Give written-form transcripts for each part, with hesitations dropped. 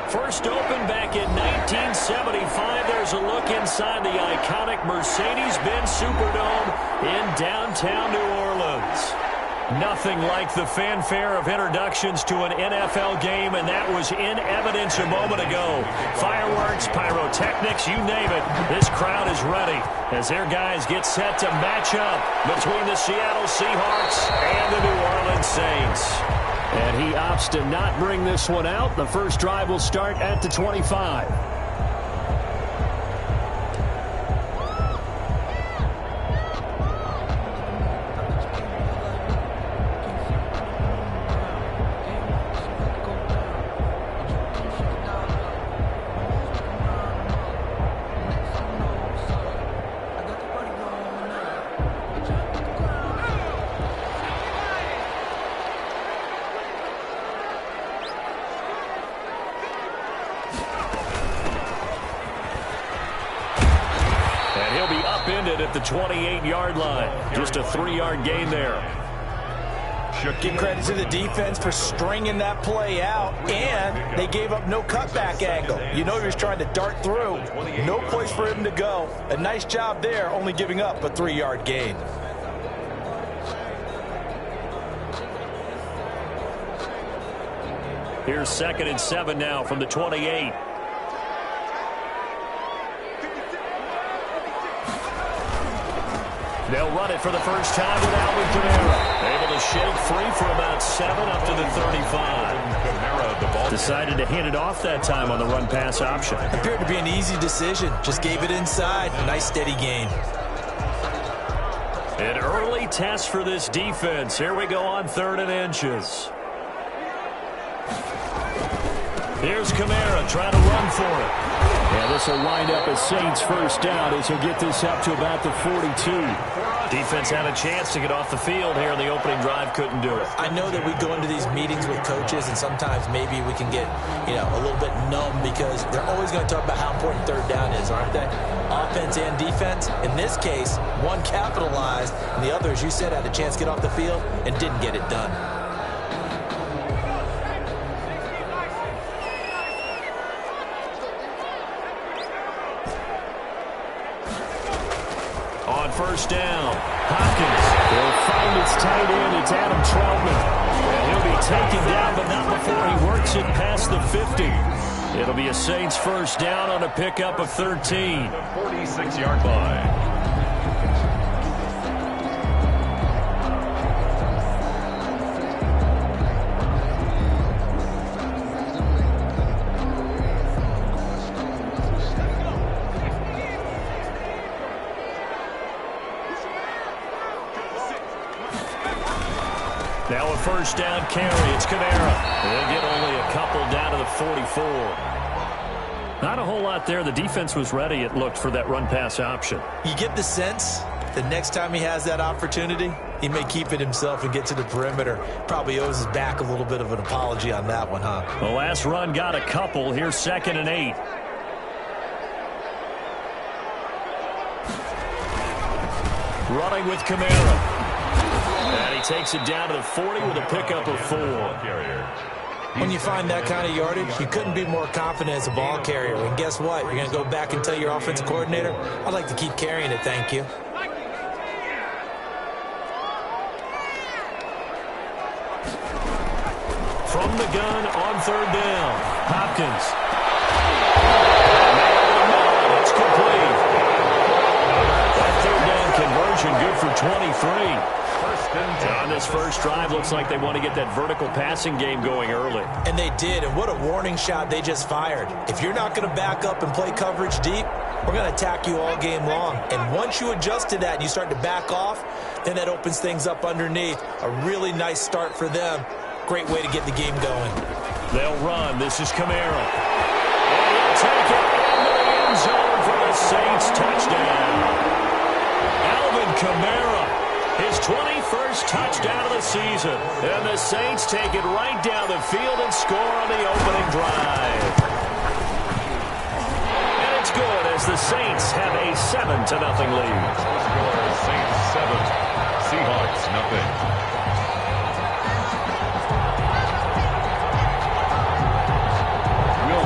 First opened back in 1975. There's a look inside the iconic Mercedes-Benz Superdome in downtown New Orleans. Nothing like the fanfare of introductions to an NFL game, and that was in evidence a moment ago. Fireworks, pyrotechnics, you name it. This crowd is ready as their guys get set to match up between the Seattle Seahawks and the New Orleans Saints. And he opts to not bring this one out. The first drive will start at the 25. At the 28-yard line. Just a 3-yard gain there. Give credit to the defense for stringing that play out, and they gave up no cutback angle. You know he was trying to dart through. No place for him to go. A nice job there, only giving up a 3-yard gain. Here's 2nd and 7 now from the 28. They'll run it for the first time with Alvin Kamara. Able to shake free for about 7 up to the 35. Decided to hand it off that time on the run-pass option. Appeared to be an easy decision. Just gave it inside. Nice steady gain. An early test for this defense. Here we go on 3rd and inches. Here's Kamara trying to run for it. Yeah, this will wind up as Saints first down as he'll get this up to about the 42. Defense had a chance to get off the field here in the opening drive, couldn't do it. I know that we go into these meetings with coaches, and sometimes maybe we can get, a little bit numb because they're always going to talk about how important 3rd down is, aren't they? Offense and defense. In this case, one capitalized, and the other, as you said, had a chance to get off the field and didn't get it done. First down. Hopkins will find its tight end. It's Adam Troutman. And he'll be taken down, but not before he works it past the 50. It'll be a Saints first down on a pickup of 13. 46-yard line. Now a first down carry. It's Kamara. They'll get only a couple down to the 44. Not a whole lot there. The defense was ready, it looked, for that run-pass option. You get the sense the next time he has that opportunity, he may keep it himself and get to the perimeter. Probably owes his back a little bit of an apology on that one, huh? The last run got a couple. Here's 2nd and 8. Running with Kamara. And he takes it down to the 40 with a pickup of 4. When you find that kind of yardage, you couldn't be more confident as a ball carrier. And guess what? You're going to go back and tell your offensive coordinator, I'd like to keep carrying it, thank you. From the gun on 3rd down. Hopkins. It's complete. That 3rd down conversion good for 23. On this first drive, looks like they want to get that vertical passing game going early. And they did, and what a warning shot they just fired. If you're not going to back up and play coverage deep, we're going to attack you all game long. And once you adjust to that and you start to back off, then that opens things up underneath. A really nice start for them. Great way to get the game going. They'll run. This is Kamara. And he'll take it into the end zone for the Saints touchdown. Alvin Kamara. His 21st touchdown of the season. And the Saints take it right down the field and score on the opening drive. And it's good as the Saints have a 7-0 lead. Saints 7, Seahawks nothing. Will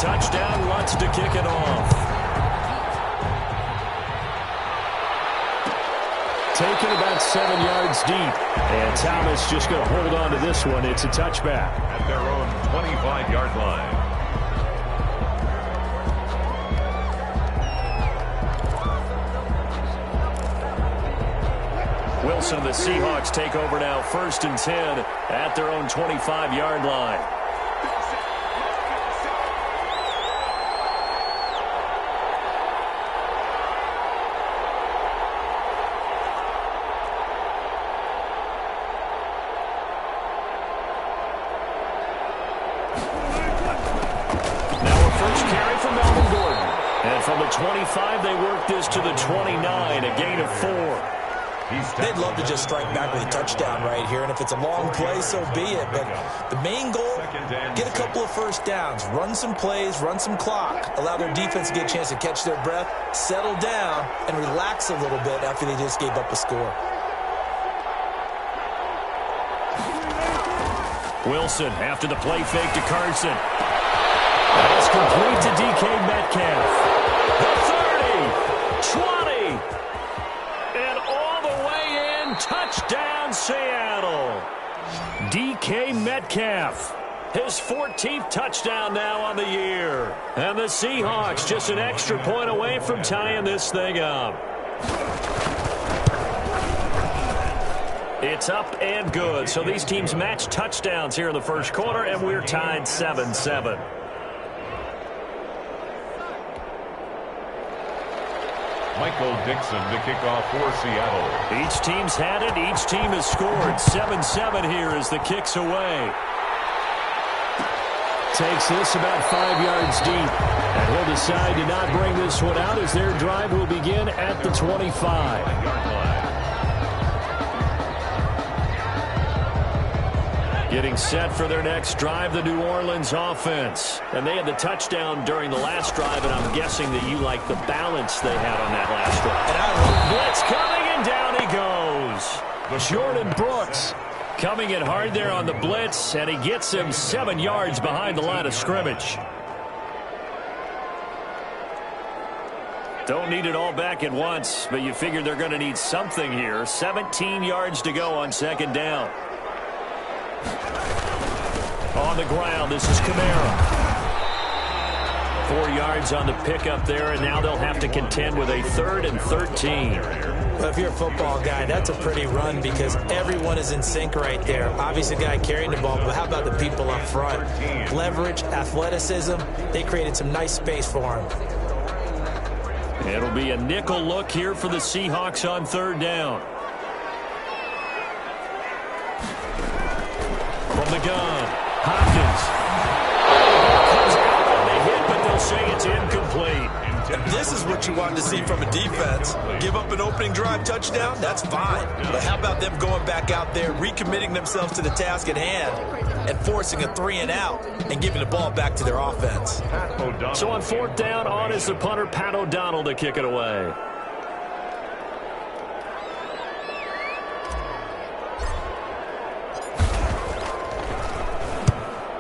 touchdown, wants to kick it off. Taken about 7 yards deep. And Thomas just going to hold on to this one. It's a touchback. At their own 25-yard line. Wilson, the Seahawks take over now, 1st and 10 at their own 25-yard line. Now a first carry from Melvin Gordon. And from the 25, they work this to the 29, a gain of 4. They'd love to just strike back with a touchdown right here, and if it's a long play, so be it. But the main goal, get a couple of first downs, run some plays, run some clock, allow their defense to get a chance to catch their breath, settle down, and relax a little bit after they just gave up a score. Wilson after the play fake to Carson. It's complete to DK Metcalf. The 30, 20. Touchdown, Seattle. DK Metcalf, his 14th touchdown now on the year. And the Seahawks just an extra point away from tying this thing up. It's up and good. So these teams match touchdowns here in the first quarter, and we're tied 7-7. Michael Dixon to kick off for Seattle. Each team's had it. Each team has scored. 7-7 here as the kick's away. Takes this about 5 yards deep. And he'll decide to not bring this one out as their drive will begin at the 25. Getting set for their next drive, the New Orleans offense. And they had the touchdown during the last drive, and I'm guessing that you like the balance they had on that last drive. And blitz coming, and down he goes. Jordan Brooks coming in hard there on the blitz, and he gets him 7 yards behind the line of scrimmage. Don't need it all back at once, but you figure they're going to need something here. 17 yards to go on 2nd down. On the ground, this is Kamara. 4 yards on the pickup there, and now they'll have to contend with a 3rd and 13. Well, if you're a football guy, that's a pretty run because everyone is in sync right there. Obviously, the guy carrying the ball, but how about the people up front? Leverage, athleticism, they created some nice space for him. It'll be a nickel look here for the Seahawks on 3rd down. From the gun, Hopkins. Comes out on the hit, but they'll say it's incomplete. And this is what you want to see from a defense. Give up an opening drive touchdown, that's fine. But how about them going back out there, recommitting themselves to the task at hand, and forcing a 3-and-out and giving the ball back to their offense. So on 4th down, on is the punter, Pat O'Donnell, to kick it away.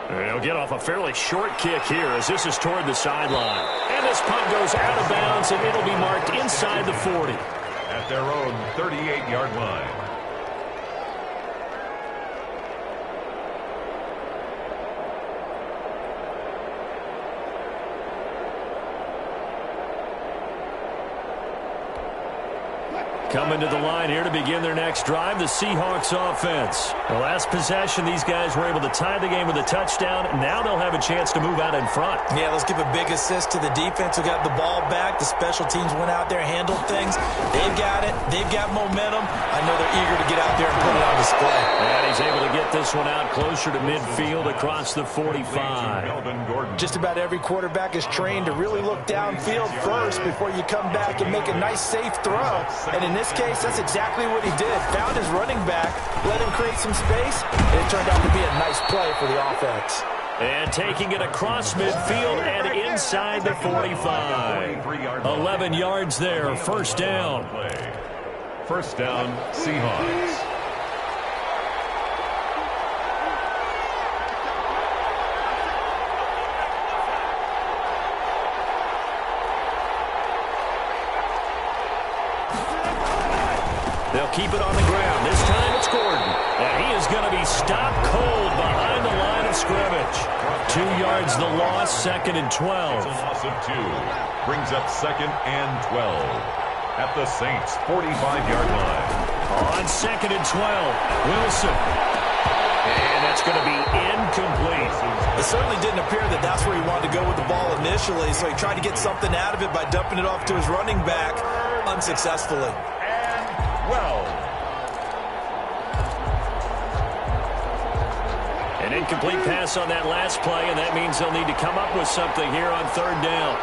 They'll get off a fairly short kick here as this is toward the sideline. And this punt goes out of bounds, and it'll be marked inside the 40. At their own 38-yard line. Coming to the line here to begin their next drive, the Seahawks offense. The last possession, these guys were able to tie the game with a touchdown. Now they'll have a chance to move out in front. Yeah, let's give a big assist to the defense who got the ball back. The special teams went out there, handled things. They've got it. They've got momentum. I know they're eager to get out there and put it on display. And he's able to get this one out closer to midfield across the 45. Just about every quarterback is trained to really look downfield first before you come back and make a nice, safe throw. And in this case, that's exactly what he did. Found his running back, let him create some space, and it turned out to be a nice play for the offense. And taking it across midfield and inside the 45. 11 yards there, 1st down. 1st down, Seahawks. keep it on the ground. This time it's Gordon. And he is going to be stopped cold behind the line of scrimmage. 2 yards the loss, 2nd and 12. Loss of 2 brings up 2nd and 12 at the Saints' 45-yard line. On 2nd and 12, Wilson. And that's going to be incomplete. It certainly didn't appear that that's where he wanted to go with the ball initially, so he tried to get something out of it by dumping it off to his running back unsuccessfully. And 12. An incomplete pass on that last play, and that means they'll need to come up with something here on 3rd down.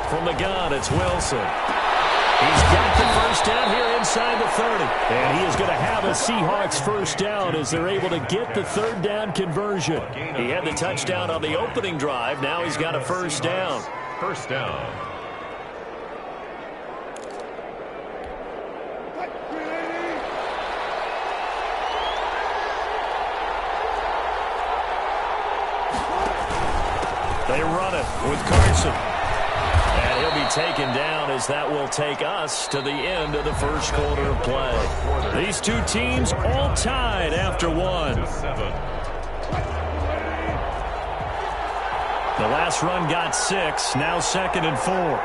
From the gun, it's Wilson. He's got the first down here inside the 30. And he is going to have a Seahawks first down as they're able to get the 3rd down conversion. He had the touchdown on the opening drive. Now he's got a first down. First down. They run it with Carson. And he'll be taken down as that will take us to the end of the first quarter of play. These two teams all tied after 1. The last run got 6. Now 2nd and 4.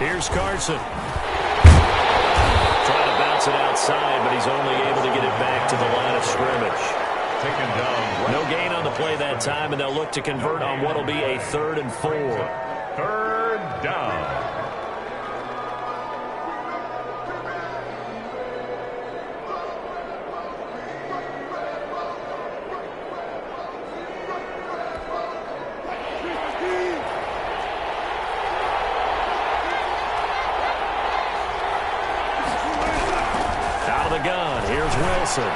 Here's Carson. Trying to bounce it outside, but he's only able to get it back to the line of scrimmage. Taken down. No gain on the play that time, and they'll look to convert on what will be a 3rd and 4. 3rd down. Out of the gun, here's Wilson.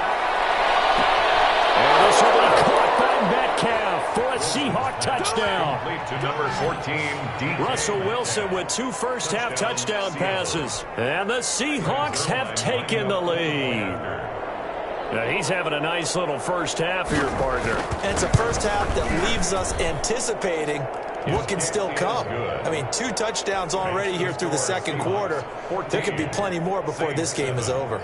And this will be caught by Metcalf for a Seahawk touchdown. To number 14, Russell Wilson with 2 first-half touchdown passes. And the Seahawks have taken the lead. Now, he's having a nice little first half here, partner. And it's a first half that leaves us anticipating what can still come. I mean, 2 touchdowns already here through the 2nd quarter. There could be plenty more before this game is over.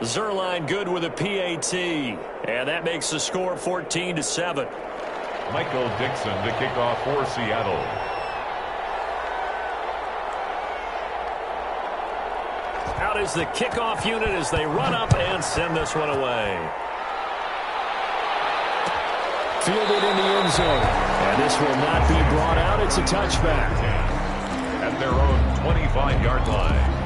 Zerline good with a PAT. And that makes the score 14-7. Michael Dixon to kick off for Seattle. Out is the kickoff unit as they run up and send this one away. Fielded in the end zone. And this will not be brought out. It's a touchback. At their own 25-yard line.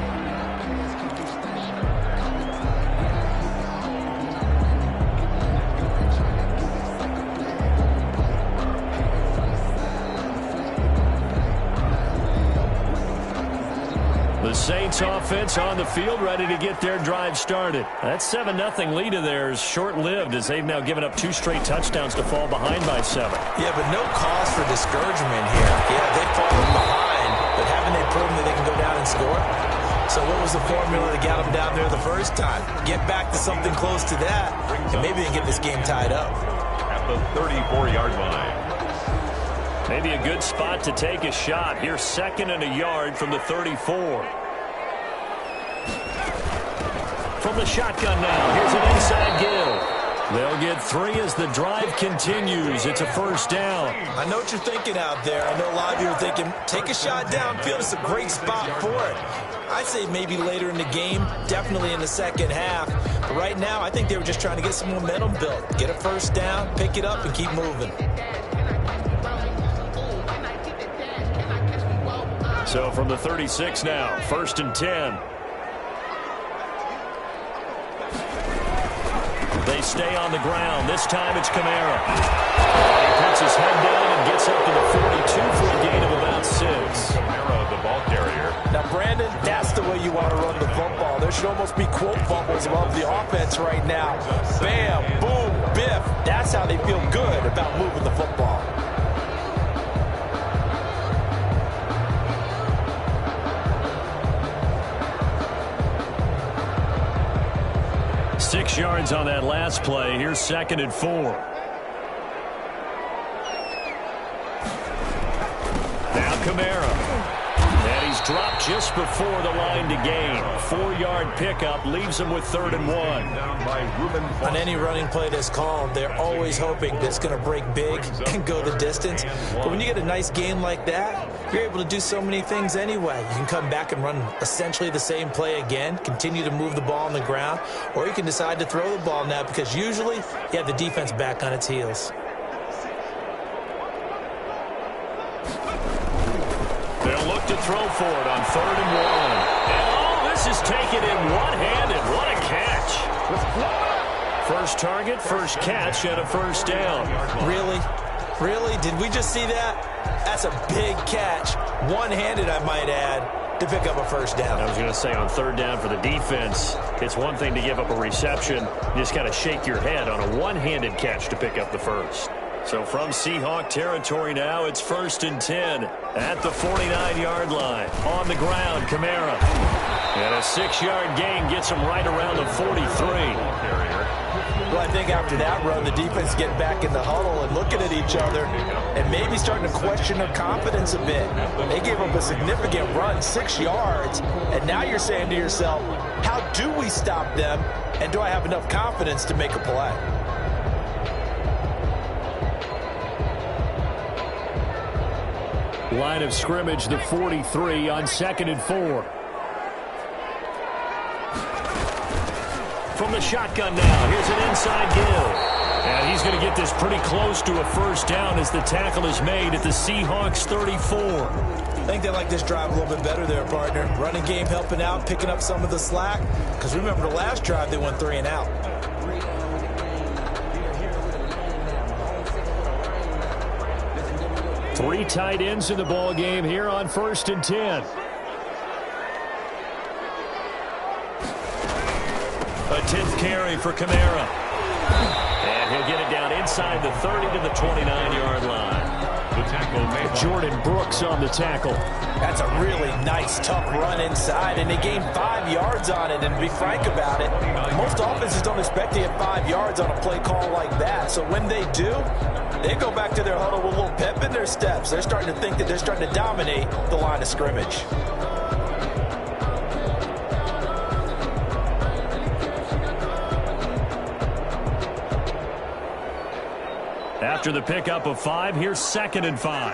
The Saints offense on the field, ready to get their drive started. That 7-0 lead of theirs short-lived as they've now given up 2 straight touchdowns to fall behind by 7. Yeah, but no cause for discouragement here. Yeah, they've fallen behind, but haven't they proven that they can go down and score? So what was the formula that got them down there the first time? Get back to something close to that, and maybe they can get this game tied up. At the 34-yard line. Maybe a good spot to take a shot. Here's 2nd and a yard from the 34. From the shotgun now, here's an inside give. They'll get 3 as the drive continues. It's a first down. I know what you're thinking out there. I know a lot of you are thinking, take a shot downfield. It's a great spot for it. I'd say maybe later in the game, definitely in the 2nd half. But right now, I think they were just trying to get some momentum built. Get a first down, pick it up, and keep moving. So from the 36 now, 1st and 10. They stay on the ground. This time it's Kamara. He puts his head down and gets up to the 42 for a gain of about 6. Kamara, the ball carrier. Now, Brandon, that's the way you want to run the football. There should almost be quote bubbles above the offense right now. Bam, boom, biff. That's how they feel good about moving the football. 6 yards on that last play. Here's 2nd and 4. Now Kamara. And he's dropped just before the line to gain. 4-yard pickup leaves him with 3rd and 1. On any running play that's called, they're always hoping that it's going to break big and go the distance. But when you get a nice game like that, you're able to do so many things anyway. You can come back and run essentially the same play again, continue to move the ball on the ground, or you can decide to throw the ball now because usually you have the defense back on its heels. They'll look to throw for it on 3rd and 1. And oh, this is taken in one-handed. What a catch. First target, first catch, and a first down. Really? Really? Did we just see that? That's a big catch. One-handed, I might add, to pick up a first down. I was going to say on 3rd down for the defense, it's one thing to give up a reception. You just got to shake your head on a one-handed catch to pick up the first. So from Seahawk territory now, it's 1st and 10 at the 49-yard line. On the ground, Kamara. And a 6-yard gain gets him right around the 43. Well, I think after that run, the defense getting back in the huddle and looking at each other and maybe starting to question their confidence a bit. They gave up a significant run, 6 yards, and now you're saying to yourself, how do we stop them, and do I have enough confidence to make a play? Line of scrimmage, the 43 on 2nd and 4. From the shotgun now, here's an inside give. And he's going to get this pretty close to a first down as the tackle is made at the Seahawks 34. I think they like this drive a little bit better there, partner. Running game helping out, picking up some of the slack. Because remember the last drive, they went 3 and out. Three tight ends in the ball game here on 1st and 10. A 10th carry for Kamara. And he'll get it down inside the 30 to the 29-yard line. The tackle, Jordan Brooks on the tackle. That's a really nice, tough run inside, and they gained 5 yards on it. And to be frank about it, most offenses don't expect to get 5 yards on a play call like that. So when they do, they go back to their huddle with a little pep in their steps. They're starting to think that they're starting to dominate the line of scrimmage. After the pickup of 5, here's 2nd and 5.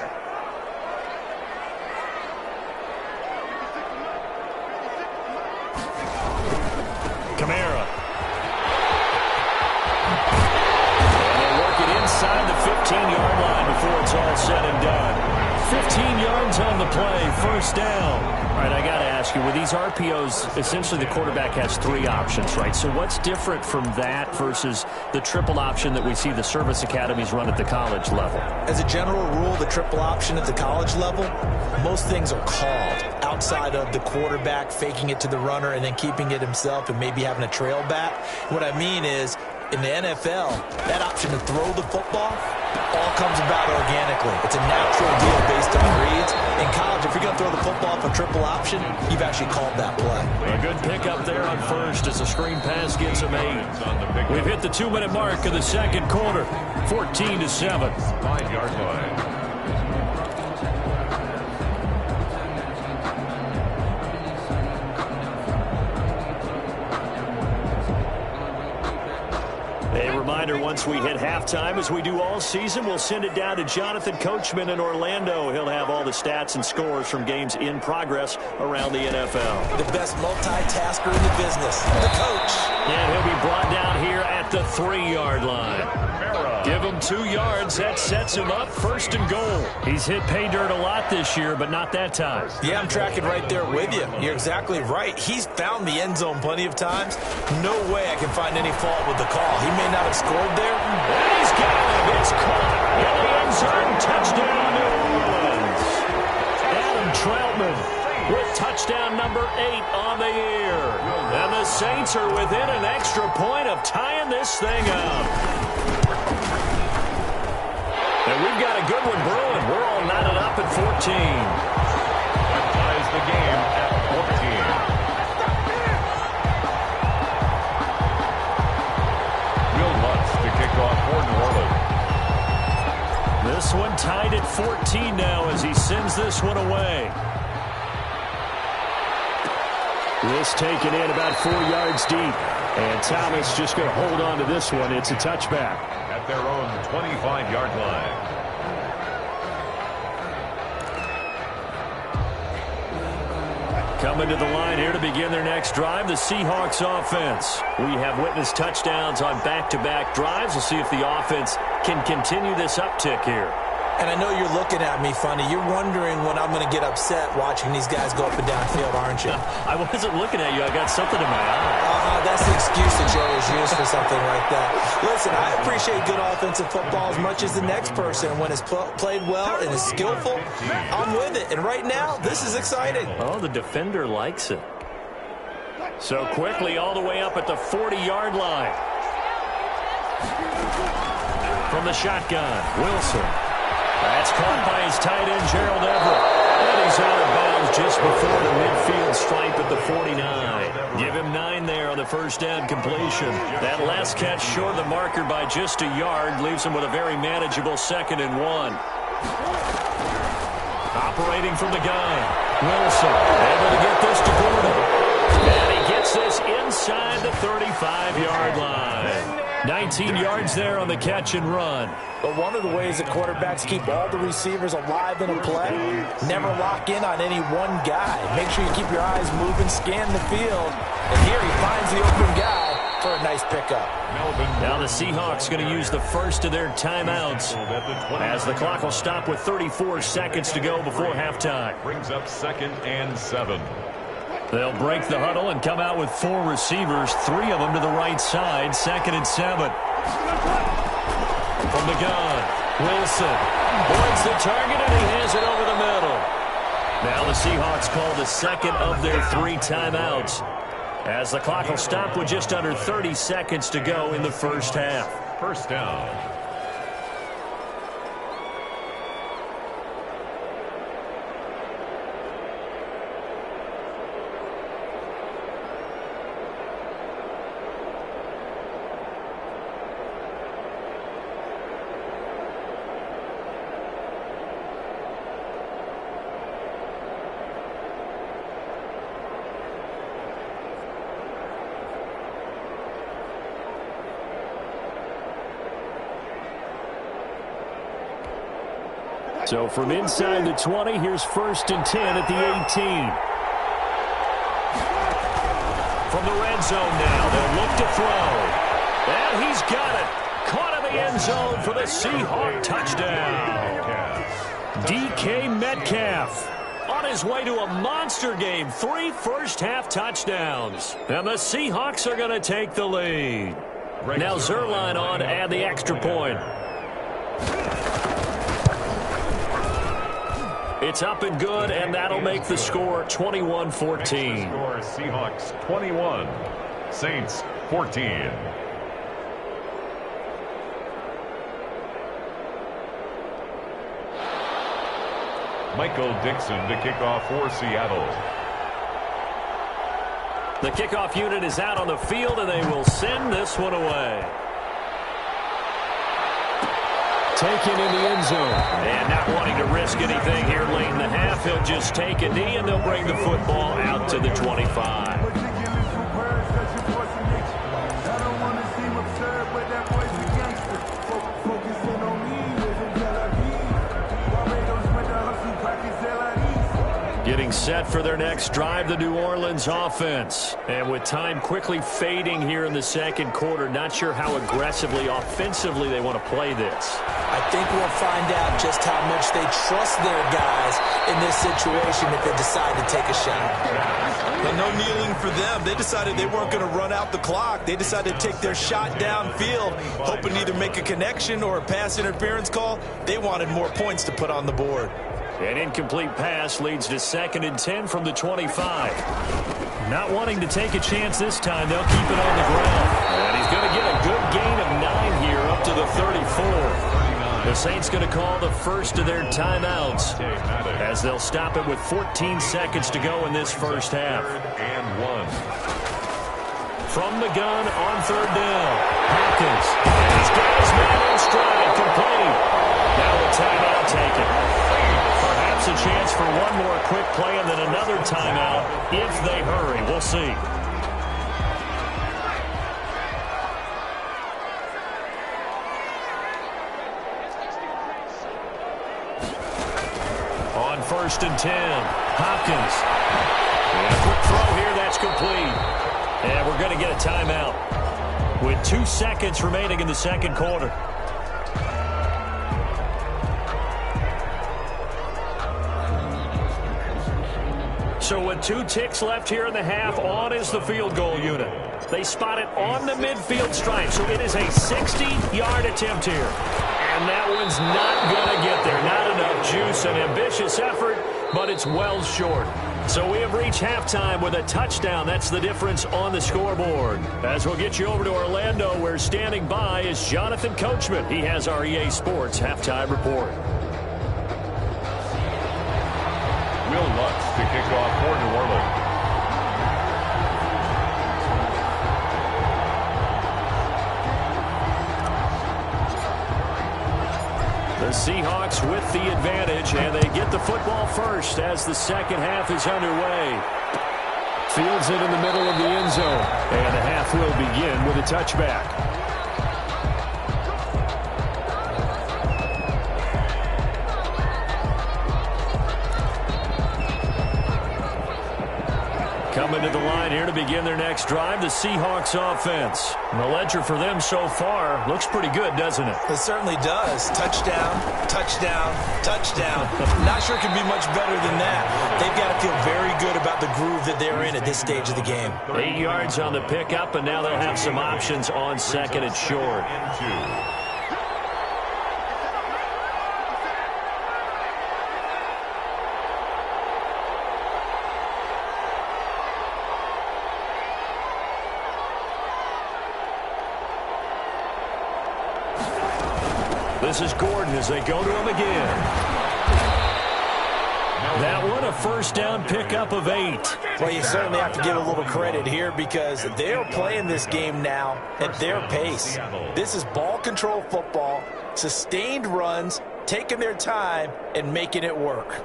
Kamara. And they work it inside the 15-yard line before it's all said and done. 15 yards on the play, first down. All right, I got to ask you, with these RPOs, essentially the quarterback has 3 options, right? So what's different from that versus the triple option that we see the service academies run at the college level? As a general rule, the triple option at the college level, most things are called outside of the quarterback faking it to the runner and then keeping it himself and maybe having a trail back. What I mean is, in the NFL, that option to throw the football all comes about organically. It's a natural deal based on reads. In college, if you're going to throw the football for triple option, you've actually called that play. A good pickup there on first as a screen pass gets him 8. We've hit the 2-minute mark of the second quarter, 14-7. 5-yard line. A reminder, once we hit halftime, as we do all season, we'll send it down to Jonathan Coachman in Orlando. He'll have all the stats and scores from games in progress around the NFL. The best multitasker in the business, the coach. And he'll be brought down here at the 3-yard line. Give him 2 yards. That sets him up 1st and goal. He's hit pay dirt a lot this year, but not that time. Yeah, I'm tracking right there with you. You're exactly right. He's found the end zone plenty of times. No way I can find any fault with the call. He may not have scored there. And he's got him. It's caught in the end zone. Touchdown, New Orleans. Adam Troutman with touchdown number 8 on the year. And the Saints are within an extra point of tying this thing up. And we've got a good one brewing. We're all knotted up at 14. That ties the game at 14. for New Orleans. This one tied at 14 now as he sends this one away. This taken in about 4 yards deep. And Thomas just going to hold on to this one. It's a touchback. At their own 25-yard line. Coming to the line here to begin their next drive, the Seahawks offense. We have witnessed touchdowns on back-to-back drives. We'll see if the offense can continue this uptick here. And I know you're looking at me funny. You're wondering when I'm going to get upset watching these guys go up and down field, aren't you? I wasn't looking at you. I got something in my eye. That's the excuse that you always use for something like that. Listen, I appreciate good offensive football as much as the next person. When it's played well and is skillful, I'm with it. And right now, this is exciting. Oh, the defender likes it. So quickly all the way up at the 40-yard line. From the shotgun, Wilson. That's caught by his tight end, Gerald Everett. And he's out of bounds just before the midfield stripe at the 49. Give him 9 there on the first down completion. That last catch short of the marker by just a yard leaves him with a very manageable 2nd and 1. Operating from the gun, Wilson able to get this to Gordon. And he gets this inside the 35-yard line. 19 yards there on the catch and run. But one of the ways that quarterbacks keep all the receivers alive in a play, never lock in on any one guy. Make sure you keep your eyes moving, scan the field. And here he finds the open guy for a nice pickup. Now the Seahawks going to use the first of their timeouts as the clock will stop with 34 seconds to go before halftime. Brings up 2nd and 7. They'll break the huddle and come out with 4 receivers, 3 of them to the right side, 2nd and 7. From the gun, Wilson points the target, and he hands it over the middle. Now the Seahawks call the second of their 3 timeouts as the clock will stop with just under 30 seconds to go in the first half. First down. So from inside the 20, here's 1st and 10 at the 18. From the red zone now, they'll look to throw. And he's got it. Caught in the end zone for the Seahawk touchdown. DK Metcalf on his way to a monster game. 3 first-half touchdowns. And the Seahawks are going to take the lead. Now Zerline on to add the extra point. It's up and good, and that'll make the score 21-14. Score Seahawks 21, Saints 14. Michael Dixon to kick off for Seattle. The kickoff unit is out on the field, and they will send this one away. Taken in the end zone. And not wanting to risk anything here late in the half, he'll just take a knee, and they'll bring the football out to the 25. Getting set for their next drive, the New Orleans offense. And with time quickly fading here in the second quarter, not sure how aggressively, offensively they want to play this. I think we'll find out just how much they trust their guys in this situation if they decide to take a shot. But no kneeling for them. They decided they weren't going to run out the clock. They decided to take their shot downfield, hoping to either make a connection or a pass interference call. They wanted more points to put on the board. An incomplete pass leads to 2nd and 10 from the 25. Not wanting to take a chance this time, they'll keep it on the ground. And he's going to get a good gain of 9 here up to the 34. The Saints going to call the first of their timeouts as they'll stop it with 14 seconds to go in this first half. 3rd and 1. From the gun on 3rd down, Hawkins. And he's got his man for one more quick play and then another timeout if they hurry. We'll see. On 1st and 10, Hopkins. And a quick throw here, that's complete. And we're going to get a timeout with 2 seconds remaining in the second quarter. So with 2 ticks left here in the half, on is the field goal unit. They spot it on the midfield stripe, so it is a 60-yard attempt here. And that one's not going to get there. Not enough juice, an ambitious effort, but it's well short. So we have reached halftime with a touchdown. That's the difference on the scoreboard. As we'll get you over to Orlando, where standing by is Jonathan Coachman. He has our EA Sports halftime report. Will Lutz to kick off for New Orleans. The Seahawks with the advantage, and they get the football first as the second half is underway. Fields it in the middle of the end zone, and the half will begin with a touchback. Coming to the line here to begin their next drive, the Seahawks offense. And the ledger for them so far looks pretty good, doesn't it? It certainly does. Touchdown, touchdown, touchdown. Not sure it can be much better than that. They've got to feel very good about the groove that they're in at this stage of the game. 8 yards on the pickup, and now they'll have some options on second and short. This is Gordon as they go to him again. That one, a first down pickup of 8. Well, you certainly have to give a little credit here because they're playing this game now at their pace. This is ball control football, sustained runs, taking their time, and making it work.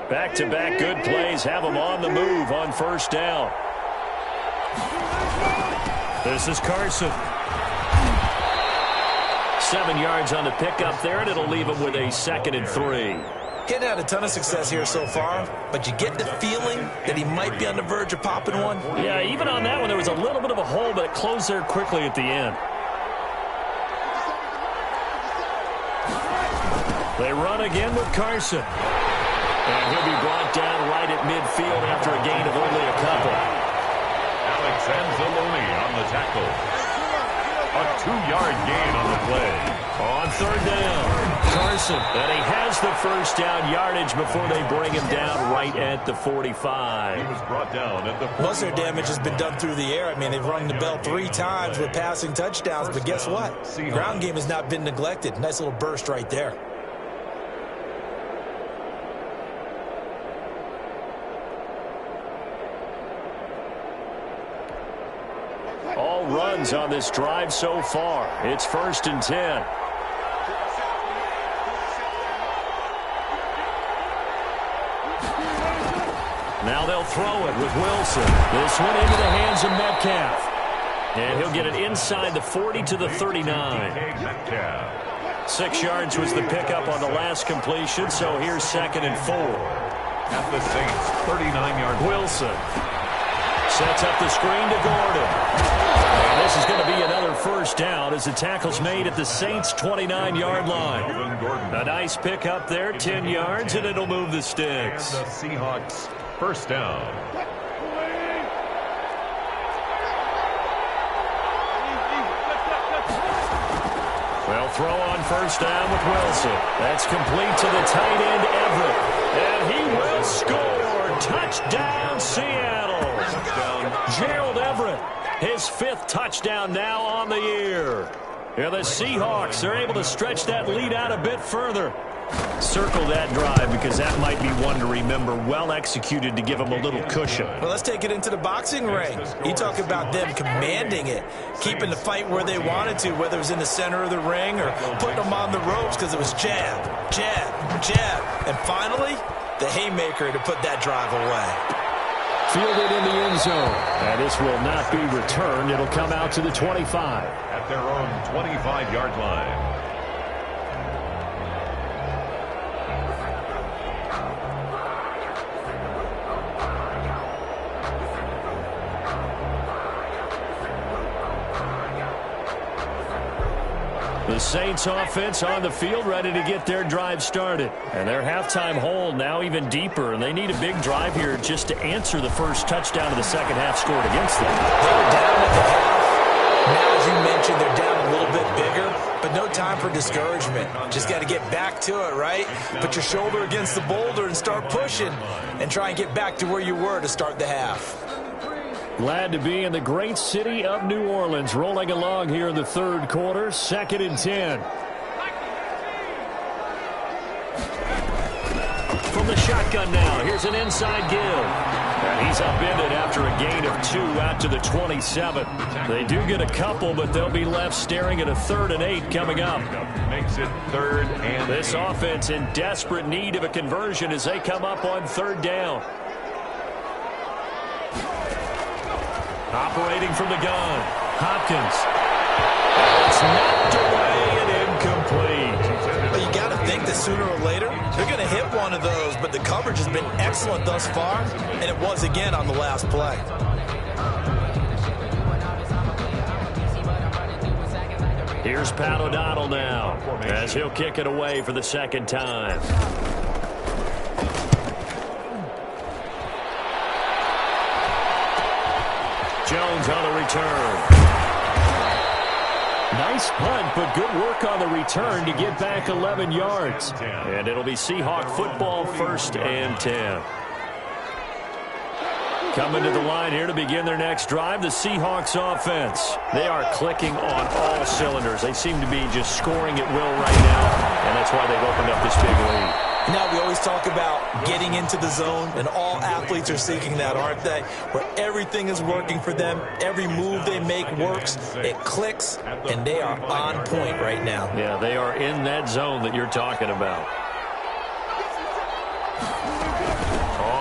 Back-to-back good plays have them on the move on first down. This is Carson. 7 yards on the pickup there, and it'll leave him with a 2nd and 3. Getting had a ton of success here so far, but you get the feeling that he might be on the verge of popping one. Yeah, even on that one, there was a little bit of a hole, but it closed there quickly at the end. They run again with Carson. And he'll be brought down right at midfield after a gain of only a couple. Alex Anzalone on the tackle. A 2-yard gain on the play. On third down, Carson. And he has the first down yardage before they bring him down right at the 45. He was brought down at the 45. Most of their damage has been done through the air. I mean, they've rung the bell 3 times with passing touchdowns, but guess what? Ground game has not been neglected. Nice little burst right there. All runs on this drive so far. It's 1st and 10. Now they'll throw it with Wilson. This one into the hands of Metcalf. And he'll get it inside the 40 to the 39. 6 yards was the pickup on the last completion, so here's 2nd and 4. At the Saints, 39-yard Wilson sets up the screen to Gordon. And this is going to be another first down as the tackle's made at the Saints' 29-yard line. A nice pickup there, 10 yards, and it'll move the sticks. And the Seahawks, first down. Well, throw on first down with Wilson. That's complete to the tight end, Everett. And he will score. Touchdown, Seattle. Gerald Everett His 5th touchdown now on the year. Yeah, the Seahawks are able to stretch that lead out a bit further. Circle that drive because that might be one to remember. Well executed to give them a little cushion. Well, let's take it into the boxing ring. You talk about them commanding it, keeping the fight where they wanted to, whether it was in the center of the ring or putting them on the ropes because it was jab, jab, jab. And finally, the haymaker to put that drive away. Fielded in the end zone. And this will not be returned. It'll come out to the 25. At their own 25-yard line. The Saints offense on the field ready to get their drive started. And their halftime hold now even deeper. And they need a big drive here just to answer the first touchdown of the second half scored against them. They were down at the half. Now, as you mentioned, they're down a little bit bigger, but no time for discouragement. Just got to get back to it, right? Put your shoulder against the boulder and start pushing and try and get back to where you were to start the half. Glad to be in the great city of New Orleans, rolling along here in the third quarter, 2nd and 10. From the shotgun now, here's an inside give. And he's upended after a gain of 2 out to the 27. They do get a couple, but they'll be left staring at a 3rd and 8 coming up. Makes it 3rd and 8. This offense in desperate need of a conversion as they come up on 3rd down. Operating from the gun, Hopkins. It's knocked away and incomplete. But you got to think that sooner or later, they're going to hit one of those, but the coverage has been excellent thus far, and it was again on the last play. Here's Pat O'Donnell now, as he'll kick it away for the 2nd time. Jones on the return. Nice punt, but good work on the return to get back 11 yards. And it'll be Seahawk football, 1st and 10. Coming to the line here to begin their next drive, the Seahawks offense. They are clicking on all cylinders. They seem to be just scoring at will right now, and that's why they've opened up this big lead. Now, we always talk about getting into the zone, and all athletes are seeking that, aren't they? Where everything is working for them, every move they make works, it clicks, and they are on point right now. Yeah, they are in that zone that you're talking about.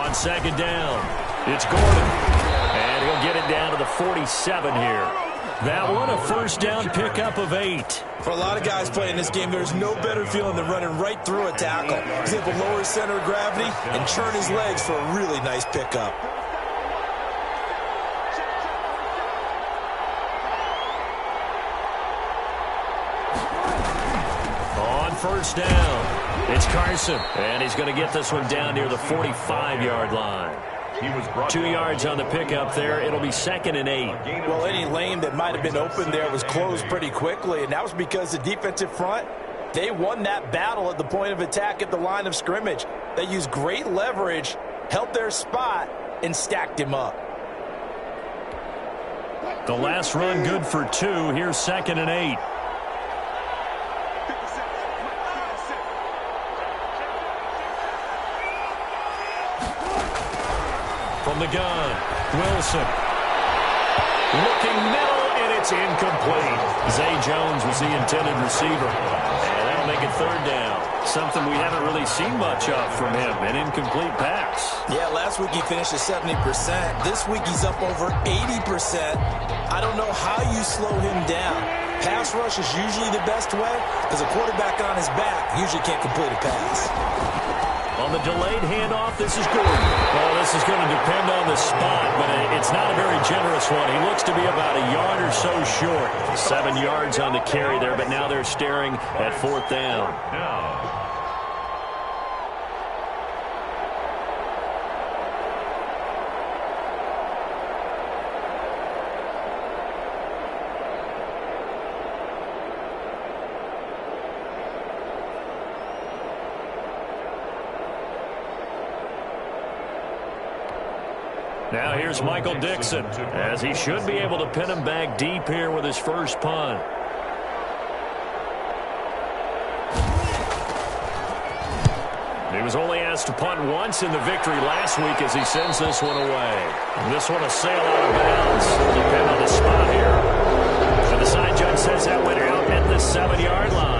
On 2nd down, it's Gordon, and he'll get it down to the 47 here. That one, a 1st down pickup of 8. For a lot of guys playing this game, there's no better feeling than running right through a tackle. He's able to lower his center of gravity and churn his legs for a really nice pickup. On 1st down, it's Carson, and he's going to get this one down near the 45-yard line. He was 2 yards on the pickup there. It'll be 2nd and 8. Well, any lane that might have been open there was closed pretty quickly, and that was because the defensive front, they won that battle at the point of attack at the line of scrimmage. They used great leverage, held their spot, and stacked him up. The last run good for 2. Here's 2nd and 8. From the gun, Wilson. Looking middle, and it's incomplete. Zay Jones was the intended receiver. And that'll make it 3rd down. Something we haven't really seen much of from him, an incomplete pass. Yeah, last week he finished at 70%. This week he's up over 80%. I don't know how you slow him down. Pass rush is usually the best way because a quarterback on his back usually can't complete a pass. On the delayed handoff, this is Gordon. Well, this is going to depend on the spot, but it's not a very generous one. He looks to be about a yard or so short. 7 yards on the carry there, but now they're staring at 4th down. Now here's Michael Dixon, as he should be able to pin him back deep here with his first punt. He was only asked to punt once in the victory last week as he sends this one away. And this one will sail out of bounds. It'll depend on the spot here. So the side judge says that went out at the 7-yard line.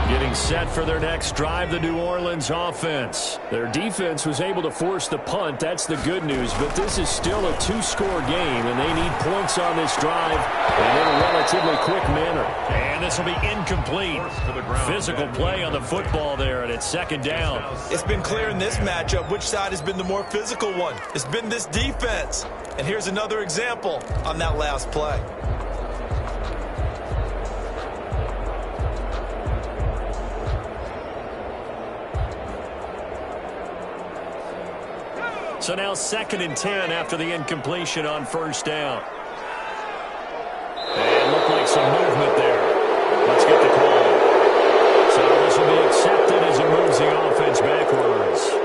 Getting set for their next drive, the New Orleans offense. Their defense was able to force the punt. That's the good news. But this is still a 2-score game, and they need points on this drive and in a relatively quick manner. And this will be incomplete. Physical play on the football there, and it's second down. It's been clear in this matchup which side has been the more physical one. It's been this defense. And here's another example on that last play. So now 2nd and 10 after the incompletion on first down. And looked like some movement there. Let's get the call. So this will be accepted as it moves the offense backwards.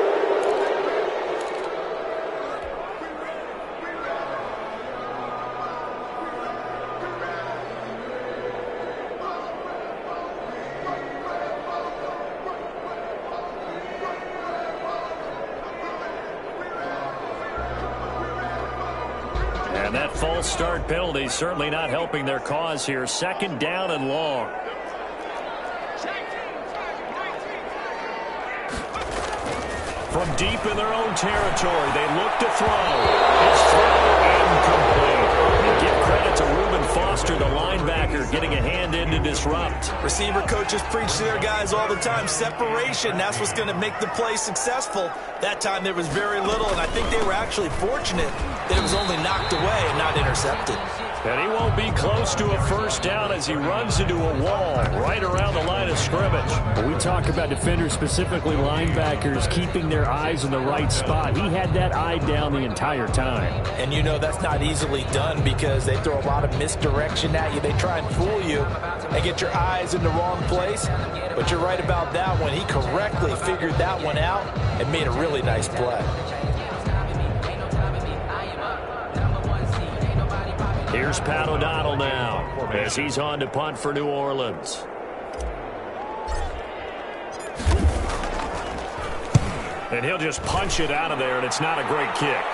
And that false start penalty certainly not helping their cause here. 2nd down and long. From deep in their own territory, they look to throw. His throw incomplete. And give credit to Reuben Foster, the linebacker, getting a hand in to disrupt. Receiver coaches preach to their guys all the time. Separation, that's what's going to make the play successful. That time there was very little, and I think they were actually fortunate that it was only knocked away and not intercepted. And he won't be close to a first down as he runs into a wall right around the line of scrimmage. When we talk about defenders, specifically linebackers, keeping their eyes in the right spot. He had that eye down the entire time. And you know that's not easily done because they throw a lot of misdirection at you. They try and fool you and get your eyes in the wrong place. But you're right about that one. He correctly figured that one out and made a really nice play. Here's Pat O'Donnell now as he's on to punt for New Orleans. And he'll just punch it out of there, and it's not a great kick.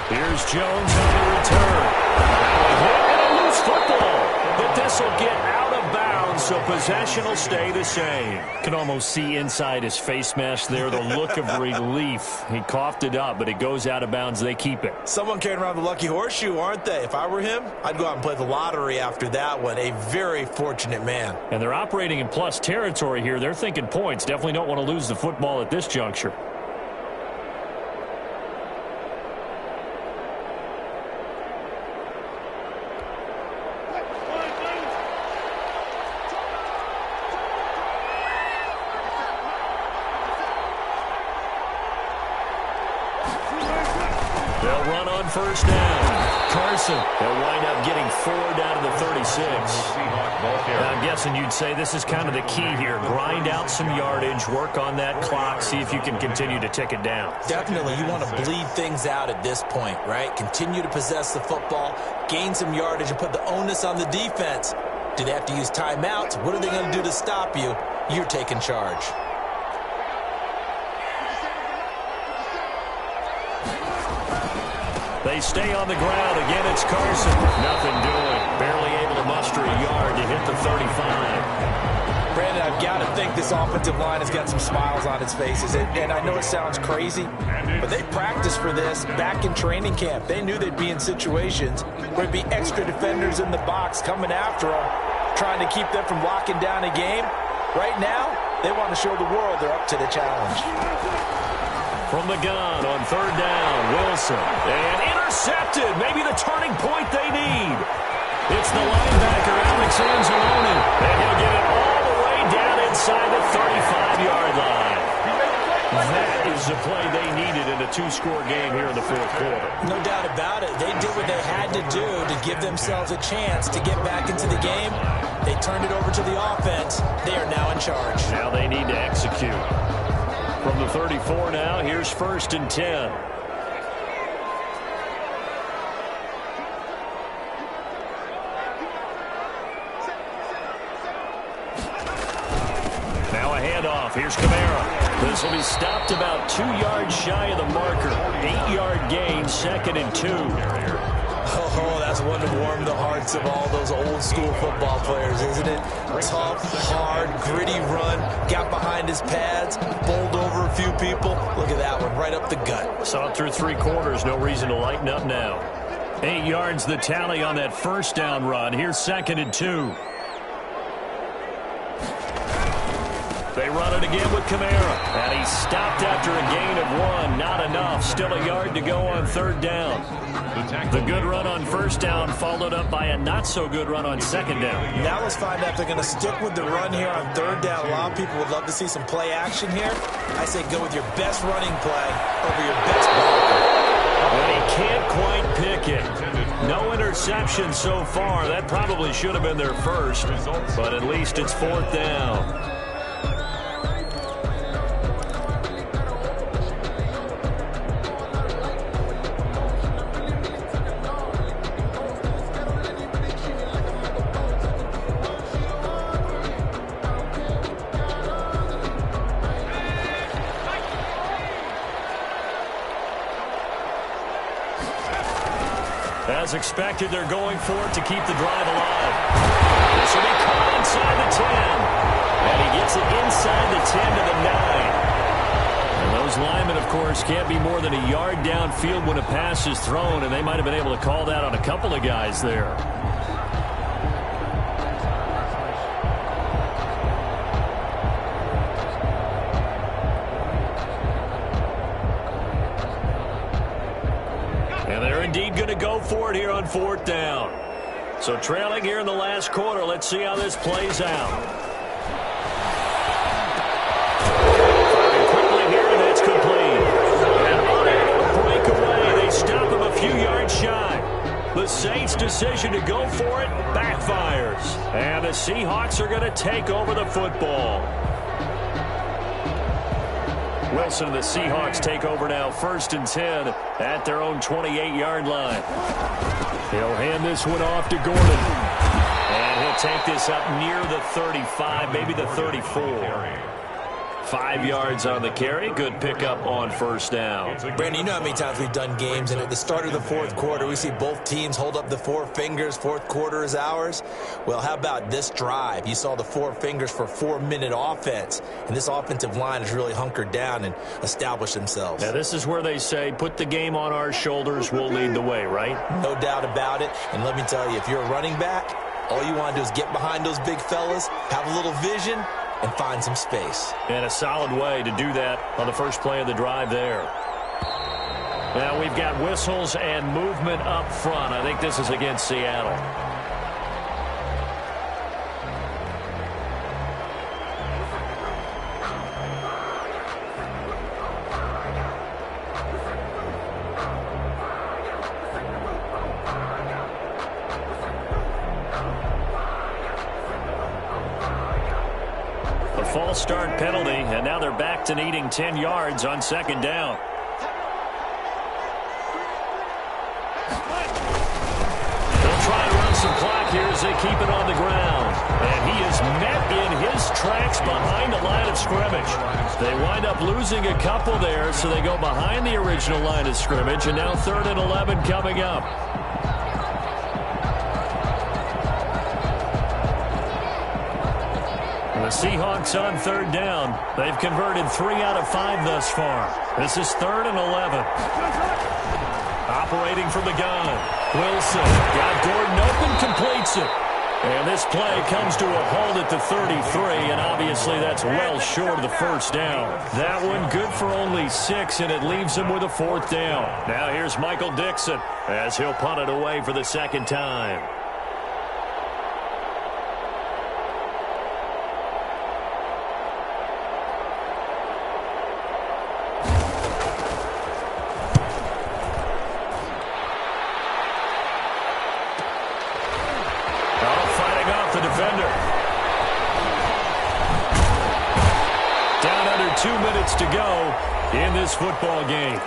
Here's Jones on the return. And a loose football, but this will get out of bounds, so possession will stay the same. Can almost see inside his face mask there, the look of relief. He coughed it up, but it goes out of bounds. They keep it. Someone carrying around the lucky horseshoe, aren't they? If I were him, I'd go out and play the lottery after that one. A very fortunate man. And they're operating in plus territory here. They're thinking points. Definitely don't want to lose the football at this juncture. First down. Carson. They'll wind up getting 4 down to the 36. Now, I'm guessing you'd say this is kind of the key here. Grind out some yardage, work on that clock, see if you can continue to tick it down. Definitely, you want to bleed things out at this point, right? Continue to possess the football, gain some yardage, and put the onus on the defense. Do they have to use timeouts? What are they going to do to stop you? You're taking charge. They stay on the ground. Again, it's Carson. Nothing doing. Barely able to muster a yard to hit the 35. Brandon, I've got to think this offensive line has got some smiles on its faces. And I know it sounds crazy, but they practiced for this back in training camp. They knew they'd be in situations where there'd be extra defenders in the box coming after them, trying to keep them from locking down a game. Right now, they want to show the world they're up to the challenge. From the gun on third down, Wilson. And intercepted. Maybe the turning point they need. It's the linebacker, Alex Anzalone. And he'll get it all the way down inside the 35-yard line. That is the play they needed in a 2-score game here in the fourth quarter. No doubt about it. They did what they had to do to give themselves a chance to get back into the game. They turned it over to the offense. They are now in charge. Now they need to execute. From the 34 now, here's 1st and 10. Now a handoff. Here's Kamara. This will be stopped about 2 yards shy of the marker. 8-yard gain, 2nd and 2. Oh, that's one to warm the hearts of all those old-school football players, isn't it? Tough, hard, gritty run. Got behind his pads, bowled over a few people. Look at that one, right up the gut. Saw it through 3 quarters. No reason to lighten up now. 8 yards the tally on that 1st down run. Here's 2nd and 2. They run it again with Kamara. And he stopped after a gain of 1. Not enough. Still a yard to go on 3rd down. The good run on 1st down followed up by a not-so-good run on 2nd down. Now let's find out if they're going to stick with the run here on 3rd down. A lot of people would love to see some play action here. I say go with your best running play over your best blocker. But he can't quite pick it. No interception so far. That probably should have been their first. But at least it's 4th down. As expected, they're going for it to keep the drive alive. This will be caught inside the 10. And he gets it inside the 10 to the 9. And those linemen, of course, can't be more than a yard downfield when a pass is thrown, and they might have been able to call that on a couple of guys there. And they're indeed going to go for it here on 4th down. So trailing here in the last quarter. Let's see how this plays out. Firing quickly here, and it's complete. And unable to break away. They stop him a few yards shy. The Saints' decision to go for it backfires. And the Seahawks are going to take over the football. Wilson and the Seahawks take over now, 1st and 10 at their own 28-yard line. He'll hand this one off to Gordon. And he'll take this up near the 35, maybe the 34. 5 yards on the carry. Good pickup on 1st down. Brandon, you know how many times we've done games, and at the start of the 4th quarter, we see both teams hold up the 4 fingers. 4th quarter is ours. Well, how about this drive? You saw the 4 fingers for 4-minute offense, and this offensive line has really hunkered down and established themselves. Now, this is where they say, put the game on our shoulders, we'll lead the way, right? No doubt about it. And let me tell you, if you're a running back, all you want to do is get behind those big fellas, have a little vision, and find some space. And a solid way to do that on the first play of the drive there. Now we've got whistles and movement up front. I think this is against Seattle. False start penalty, and now they're back to needing 10 yards on 2nd down. They'll try and run some clock here as they keep it on the ground. And he is met in his tracks behind the line of scrimmage. They wind up losing a couple there, so they go behind the original line of scrimmage, and now 3rd and 11 coming up. The Seahawks on 3rd down. They've converted 3 out of 5 thus far. This is 3rd and 11. Operating from the gun. Wilson got Gordon open, completes it. And this play comes to a halt at the 33, and obviously that's well short of the 1st down. That one good for only 6, and it leaves him with a 4th down. Now here's Michael Dixon as he'll punt it away for the 2nd time. The defender. 2 minutes to go in this football game.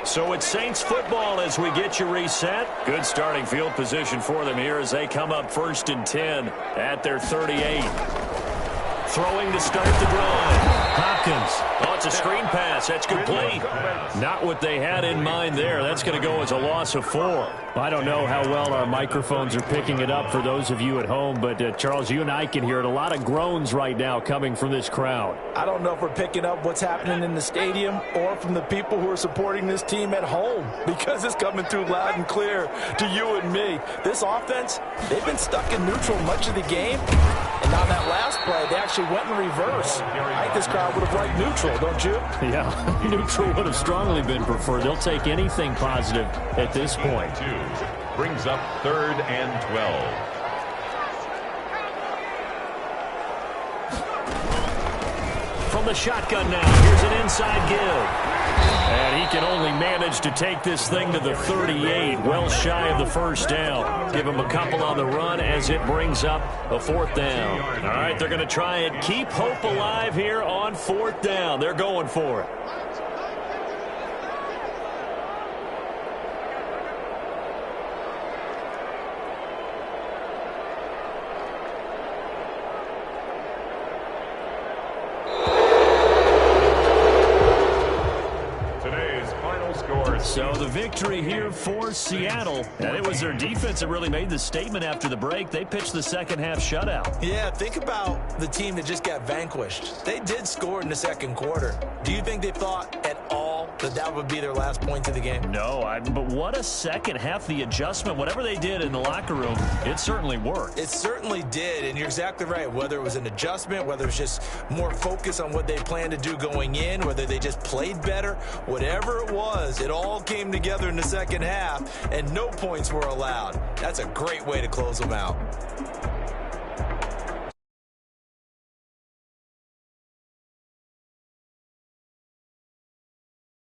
So it's Saints football as we get you reset. Good starting field position for them here as they come up 1st and 10 at their 38. Throwing to start the drive. Hopkins. Oh, it's a screen pass. That's complete. Not what they had in mind there. That's going to go as a loss of 4. I don't know how well our microphones are picking it up for those of you at home, but Charles, you and I can hear it. A lot of groans right now coming from this crowd. I don't know if we're picking up what's happening in the stadium or from the people who are supporting this team at home, because it's coming through loud and clear to you and me. This offense, they've been stuck in neutral much of the game, and on that last play, they actually went in reverse. I think this crowd would have liked neutral, don't you? Yeah, neutral would have strongly been preferred. They'll take anything positive at this point. Brings up 3rd and 12. From the shotgun now, here's an inside give. And he can only manage to take this thing to the 38, well shy of the first down. Give him a couple on the run as it brings up a 4th down. All right, they're going to try and keep hope alive here on 4th down. They're going for it. So the victory here for Seattle. And it was their defense that really made the statement after the break. They pitched the second-half shutout. Yeah, think about the team that just got vanquished. They did score in the second quarter. Do you think they thought at all that that would be their last point of the game? No, but what a second half. The adjustment, whatever they did in the locker room, it certainly worked. It certainly did, and you're exactly right. Whether it was an adjustment, whether it was just more focus on what they planned to do going in, whether they just played better, whatever it was, it all came together in the second half, and no points were allowed. That's a great way to close them out.